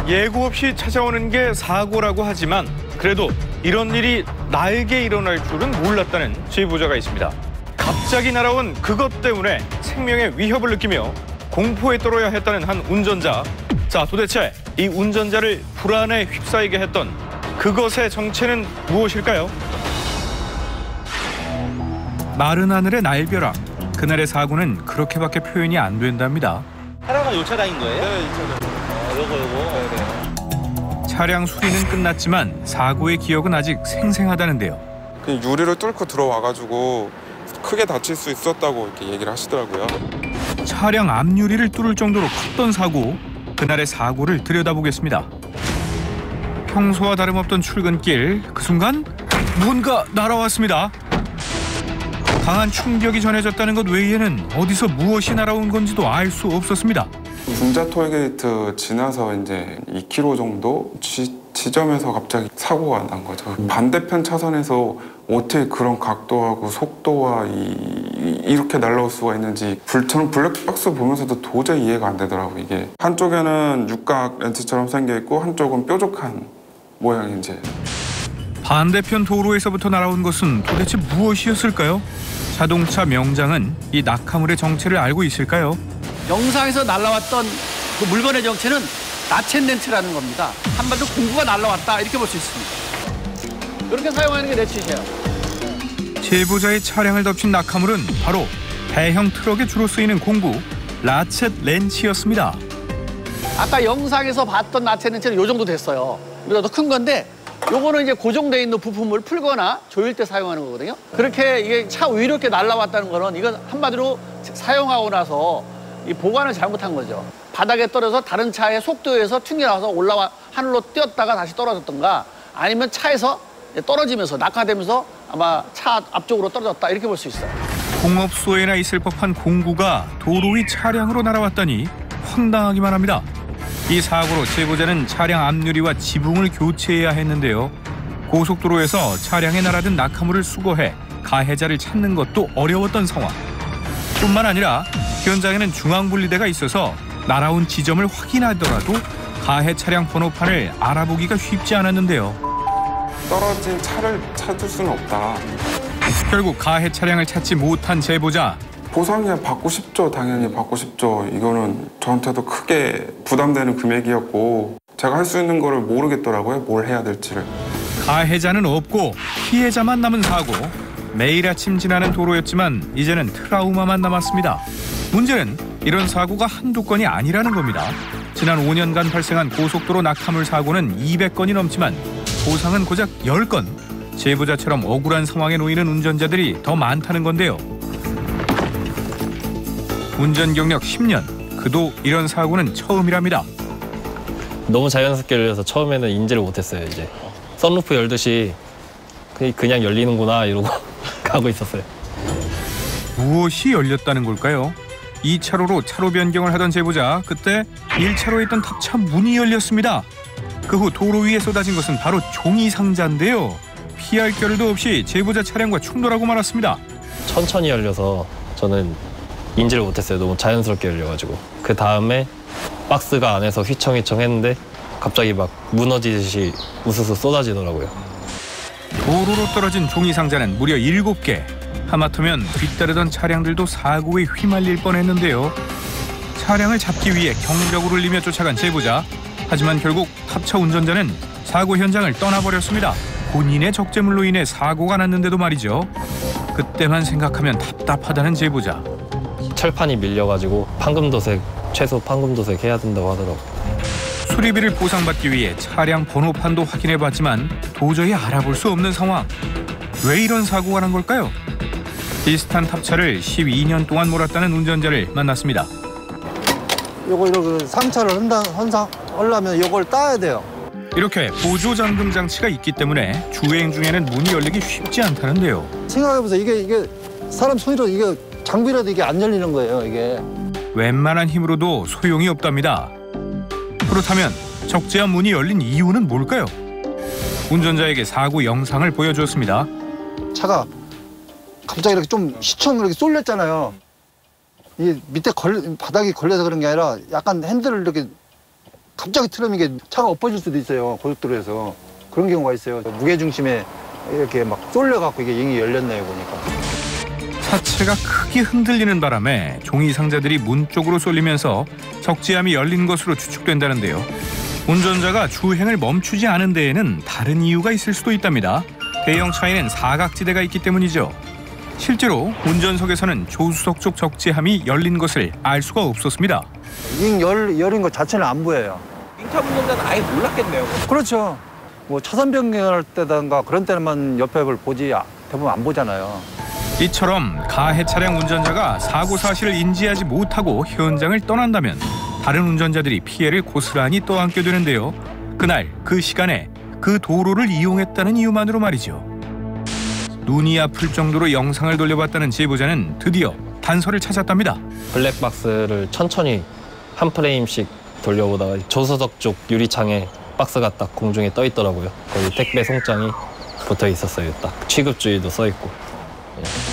예고 없이 찾아오는 게 사고라고 하지만 그래도 이런 일이 나에게 일어날 줄은 몰랐다는 제보자가 있습니다. 갑자기 날아온 그것 때문에 생명의 위협을 느끼며 공포에 떨어야 했다는 한 운전자. 자, 도대체 이 운전자를 불안에 휩싸이게 했던 그것의 정체는 무엇일까요? 마른 하늘의 날벼락. 그날의 사고는 그렇게밖에 표현이 안 된답니다. 차량은 요 차량인 거예요? 네, 이 차량. 요거. 네네. 차량 수리는 끝났지만 사고의 기억은 아직 생생하다는데요. 그 유리를 뚫고 들어와가지고 크게 다칠 수 있었다고 이렇게 얘기를 하시더라고요. 차량 앞유리를 뚫을 정도로 컸던 사고. 그날의 사고를 들여다보겠습니다. 평소와 다름없던 출근길. 그 순간 뭔가 날아왔습니다. 강한 충격이 전해졌다는 것 외에는 어디서 무엇이 날아온 건지도 알 수 없었습니다. 분자 톨게이트 지나서 이제 2km 정도 지점에서 갑자기 사고가 난 거죠. 반대편 차선에서 어떻게 그런 각도하고 속도와 이렇게 날아올 수가 있는지 저는 블랙박스 보면서도 도저히 이해가 안 되더라고요. 이게 한쪽에는 육각 렌치처럼 생겨 있고 한쪽은 뾰족한 모양인지. 반대편 도로에서부터 날아온 것은 도대체 무엇이었을까요? 자동차 명장은 이 낙하물의 정체를 알고 있을까요? 영상에서 날아왔던 그 물건의 정체는 나첸렌트라는 겁니다. 한마디로 공구가 날아왔다 이렇게 볼 수 있습니다. 이렇게 사용하는 게 렌치예요. 제보자의 차량을 덮친 낙하물은 바로 대형 트럭에 주로 쓰이는 공구 라쳇 렌치였습니다. 아까 영상에서 봤던 나첸렌치는 이 정도 됐어요. 이보다 더 큰 건데 요거는 이제 고정돼 있는 부품을 풀거나 조일 때 사용하는 거거든요. 그렇게 이게 차 위로 이렇게 날아왔다는 거는 이건 한마디로 사용하고 나서 이 보관을 잘못한 거죠. 바닥에 떨어져 다른 차의 속도에서 튕겨나와서 올라와 하늘로 뛰었다가 다시 떨어졌던가 아니면 차에서 떨어지면서 낙하되면서 아마 차 앞쪽으로 떨어졌다 이렇게 볼 수 있어요. 공업소에나 있을 법한 공구가 도로 위 차량으로 날아왔다니 황당하기만 합니다. 이 사고로 제보자는 차량 앞유리와 지붕을 교체해야 했는데요. 고속도로에서 차량에 날아든 낙하물을 수거해 가해자를 찾는 것도 어려웠던 상황. 뿐만 아니라 현장에는 중앙분리대가 있어서 날아온 지점을 확인하더라도 가해 차량 번호판을 알아보기가 쉽지 않았는데요. 떨어진 차를 찾을 수는 없다. 결국 가해 차량을 찾지 못한 제보자. 보상이야 받고 싶죠. 당연히 받고 싶죠. 이거는 저한테도 크게 부담되는 금액이었고 제가 할 수 있는 거를 모르겠더라고요. 뭘 해야 될지를. 가해자는 없고 피해자만 남은 사고. 매일 아침 지나는 도로였지만 이제는 트라우마만 남았습니다. 문제는 이런 사고가 한두 건이 아니라는 겁니다. 지난 5년간 발생한 고속도로 낙하물 사고는 200건이 넘지만 보상은 고작 10건. 제보자처럼 억울한 상황에 놓이는 운전자들이 더 많다는 건데요. 운전 경력 10년. 그도 이런 사고는 처음이랍니다. 너무 자연스럽게 열려서 처음에는 인지를 못했어요. 이제 선루프 열듯이 그냥 열리는구나 이러고 가고 있었어요. 무엇이 열렸다는 걸까요? 2차로로 차로 변경을 하던 제보자. 그때 1차로에 있던 탑차 문이 열렸습니다. 그 후 도로 위에 쏟아진 것은 바로 종이 상자인데요. 피할 겨를도 없이 제보자 차량과 충돌하고 말았습니다. 천천히 열려서 저는 인지를 못했어요. 너무 자연스럽게 열려가지고. 그 다음에 박스가 안에서 휘청휘청 했는데 갑자기 막 무너지듯이 우수수 쏟아지더라고요. 도로로 떨어진 종이 상자는 무려 7개. 하마터면 뒤따르던 차량들도 사고에 휘말릴 뻔했는데요. 차량을 잡기 위해 경적을 울리며 쫓아간 제보자. 하지만 결국 탑차 운전자는 사고 현장을 떠나버렸습니다. 본인의 적재물로 인해 사고가 났는데도 말이죠. 그때만 생각하면 답답하다는 제보자. 철판이 밀려가지고 최소 판금도색 해야 된다고 하더라고요. 수리비를 보상받기 위해 차량 번호판도 확인해봤지만 도저히 알아볼 수 없는 상황. 왜 이런 사고가 난 걸까요? 비슷한 탑차를 12년 동안 몰았다는 운전자를 만났습니다. 이렇게 상차를 하려면 이걸 따야 돼요. 이렇게 보조 잠금 장치가 있기 때문에 주행 중에는 문이 열리기 쉽지 않다는데요. 생각해보세요. 이게 사람 손으로 이게 장비라도 이게 안 열리는 거예요. 이게. 웬만한 힘으로도 소용이 없답니다. 그렇다면 적재한 문이 열린 이유는 뭘까요? 운전자에게 사고 영상을 보여주었습니다. 차가 갑자기 이렇게 좀 시청 이렇게 쏠렸잖아요. 이 밑에 바닥이 걸려서 그런 게 아니라 약간 핸들을 이렇게 갑자기 틀으면 이게 차가 엎어질 수도 있어요. 고속도로에서. 그런 경우가 있어요. 무게중심에 이렇게 막 쏠려갖고 이게 잉이 열렸네요, 보니까. 차체가 크게 흔들리는 바람에 종이 상자들이 문 쪽으로 쏠리면서 적재함이 열린 것으로 추측된다는데요. 운전자가 주행을 멈추지 않은 데에는 다른 이유가 있을 수도 있답니다. 대형 차에는 사각지대가 있기 때문이죠. 실제로 운전석에서는 조수석 쪽 적재함이 열린 것을 알 수가 없었습니다. 잉 열린 것 자체는 안 보여요. 잉타 운전자는 아예 몰랐겠네요. 그렇죠. 뭐 차선 변경할 때든가 그런 때만 옆에 보지 대부분 안 보잖아요. 이처럼 가해 차량 운전자가 사고 사실을 인지하지 못하고 현장을 떠난다면 다른 운전자들이 피해를 고스란히 떠안게 되는데요. 그날 그 시간에 그 도로를 이용했다는 이유만으로 말이죠. 눈이 아플 정도로 영상을 돌려봤다는 제보자는 드디어 단서를 찾았답니다. 블랙박스를 천천히 한 프레임씩 돌려보다가 조수석 쪽 유리창에 박스가 딱 공중에 떠 있더라고요. 거기 택배 송장이 붙어 있었어요. 딱 취급주의도 써 있고.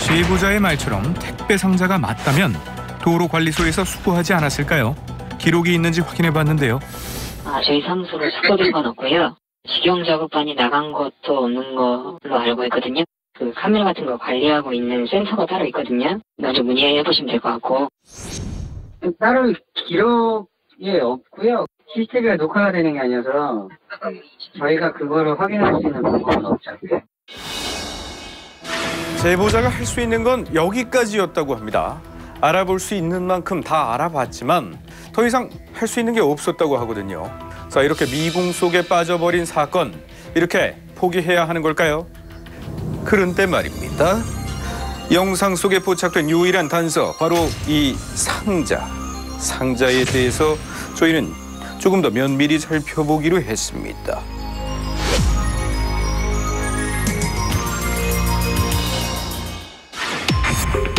제보자의 말처럼 택배 상자가 맞다면 도로관리소에서 수거하지 않았을까요? 기록이 있는지 확인해봤는데요. 저희 사무소로 수거된 건 없고요. 직영 작업반이 나간 것도 없는 걸로 알고 있거든요. 그 카메라 같은 거 관리하고 있는 센서가 따로 있거든요. 먼저 문의해 보시면 될 것 같고. 따로 기록이 없고요. CCTV가 녹화가 되는 게 아니어서 저희가 그거를 확인할 수 있는 방법은 없죠. 제보자가 할 수 있는 건 여기까지였다고 합니다. 알아볼 수 있는 만큼 다 알아봤지만 더 이상 할 수 있는 게 없었다고 하거든요. 자, 이렇게 미궁 속에 빠져버린 사건, 이렇게 포기해야 하는 걸까요? 그런데 말입니다. 영상 속에 포착된 유일한 단서, 바로 이 상자. 상자에 대해서 저희는 조금 더 면밀히 살펴보기로 했습니다.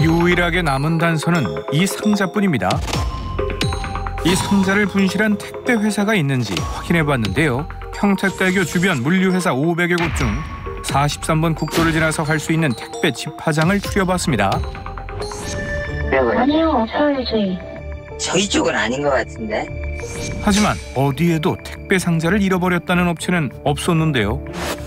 유일하게 남은 단서는 이 상자뿐입니다. 이 상자를 분실한 택배 회사가 있는지 확인해봤는데요. 평택대교 주변 물류회사 500여 곳 중 43번 국도를 지나서 갈 수 있는 택배 집화장을 추려봤습니다. 아니요, 없어요, 저희. 저희 쪽은 아닌 것 같은데. 하지만 어디에도 택배 상자를 잃어버렸다는 업체는 없었는데요.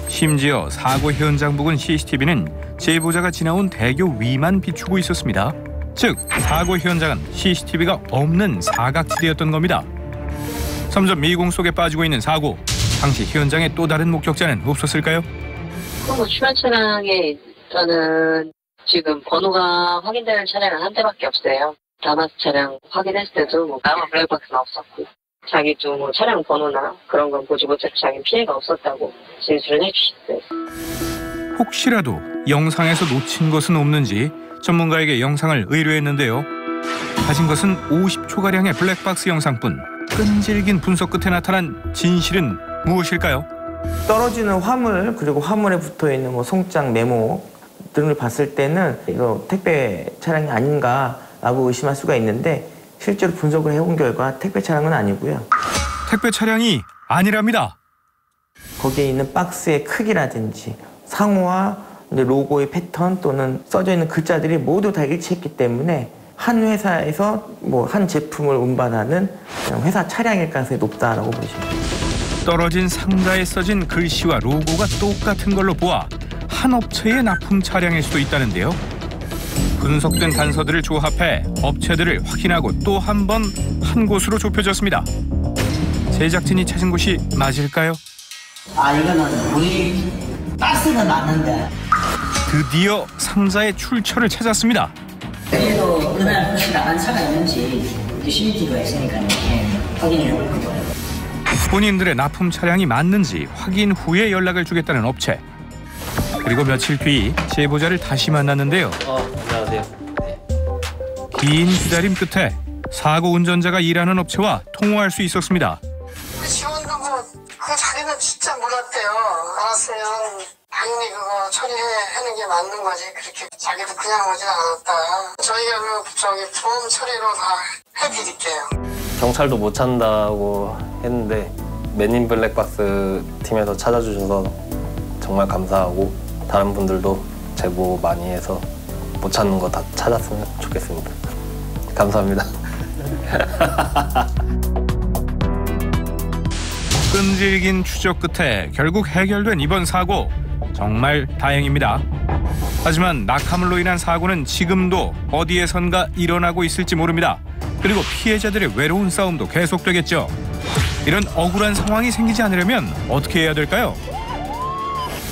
심지어 사고 현장 부근 CCTV는 제보자가 지나온 대교 위만 비추고 있었습니다. 즉, 사고 현장은 CCTV가 없는 사각지대였던 겁니다. 점점 미궁 속에 빠지고 있는 사고. 당시 현장에 또 다른 목격자는 없었을까요? 출발 차량에 저는 지금 번호가 확인되는 차량은 한 대밖에 없어요. 다마스 차량 확인했을 때도 아마 블랙박스는 없었고, 자기 좀 차량 번호나 그런 건 보지 못해서 자기 피해가 없었다고 진술을 해주셨어요. 혹시라도 영상에서 놓친 것은 없는지 전문가에게 영상을 의뢰했는데요. 가진 것은 50초가량의 블랙박스 영상뿐. 끈질긴 분석 끝에 나타난 진실은 무엇일까요? 떨어지는 화물, 그리고 화물에 붙어있는 뭐 송장, 메모 등을 봤을 때는 이거 택배 차량이 아닌가라고 의심할 수가 있는데, 실제로 분석을 해본 결과 택배 차량은 아니고요. 택배 차량이 아니랍니다. 거기에 있는 박스의 크기라든지 상호와 로고의 패턴 또는 써져 있는 글자들이 모두 다 일치했기 때문에 한 회사에서 뭐 한 제품을 운반하는 회사 차량일 가능성이 높다라고 보시면 됩니다. 떨어진 상자에 써진 글씨와 로고가 똑같은 걸로 보아 한 업체의 납품 차량일 수도 있다는데요. 분석된 단서들을 조합해 업체들을 확인하고 또 한 번 한 곳으로 좁혀졌습니다. 제작진이 찾은 곳이 맞을까요? 이거는 우리 박스는 맞는데. 드디어 상자의 출처를 찾았습니다. 그래도 그날 혹시 나간 차가 있는지 CCTV가 있으니까 확인해 볼 거예요. 본인들의 납품 차량이 맞는지 확인 후에 연락을 주겠다는 업체. 그리고 며칠 뒤 제보자를 다시 만났는데요. 안녕하세요. 긴 기다림 끝에 사고 운전자가 일하는 업체와 통화할 수 있었습니다. 지원하고 그거 자기는 진짜 몰랐대요. 알았으면 당연히 그거 처리하는 게 맞는 거지. 그렇게 자기도 그냥 오진 않았다. 저희가 보험 처리로 다 해드릴게요. 경찰도 못 찾는다고 했는데 맨인 블랙박스 팀에서 찾아주셔서 정말 감사하고, 다른 분들도 제보 많이 해서 못 찾는 거 다 찾았으면 좋겠습니다. 감사합니다. 끈질긴 추적 끝에 결국 해결된 이번 사고. 정말 다행입니다. 하지만 낙하물로 인한 사고는 지금도 어디에선가 일어나고 있을지 모릅니다. 그리고 피해자들의 외로운 싸움도 계속되겠죠. 이런 억울한 상황이 생기지 않으려면 어떻게 해야 될까요?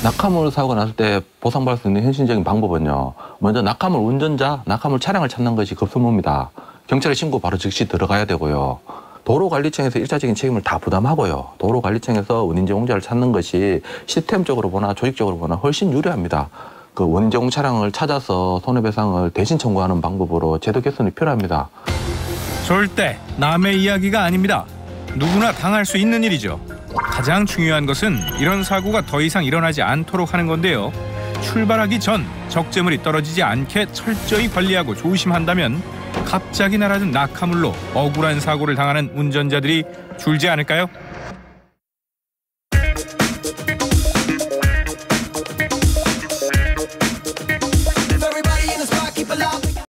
낙하물 사고가 났을 때 보상받을 수 있는 현실적인 방법은요. 먼저 낙하물 운전자, 낙하물 차량을 찾는 것이 급선무입니다. 경찰에 신고 바로 즉시 들어가야 되고요. 도로관리청에서 일차적인 책임을 다 부담하고요. 도로관리청에서 원인 제공자를 찾는 것이 시스템적으로 보나 조직적으로 보나 훨씬 유리합니다. 그 원인 제공 차량을 찾아서 손해배상을 대신 청구하는 방법으로 제도 개선이 필요합니다. 절대 남의 이야기가 아닙니다. 누구나 당할 수 있는 일이죠. 가장 중요한 것은 이런 사고가 더 이상 일어나지 않도록 하는 건데요. 출발하기 전 적재물이 떨어지지 않게 철저히 관리하고 조심한다면 갑자기 날아든 낙하물로 억울한 사고를 당하는 운전자들이 줄지 않을까요?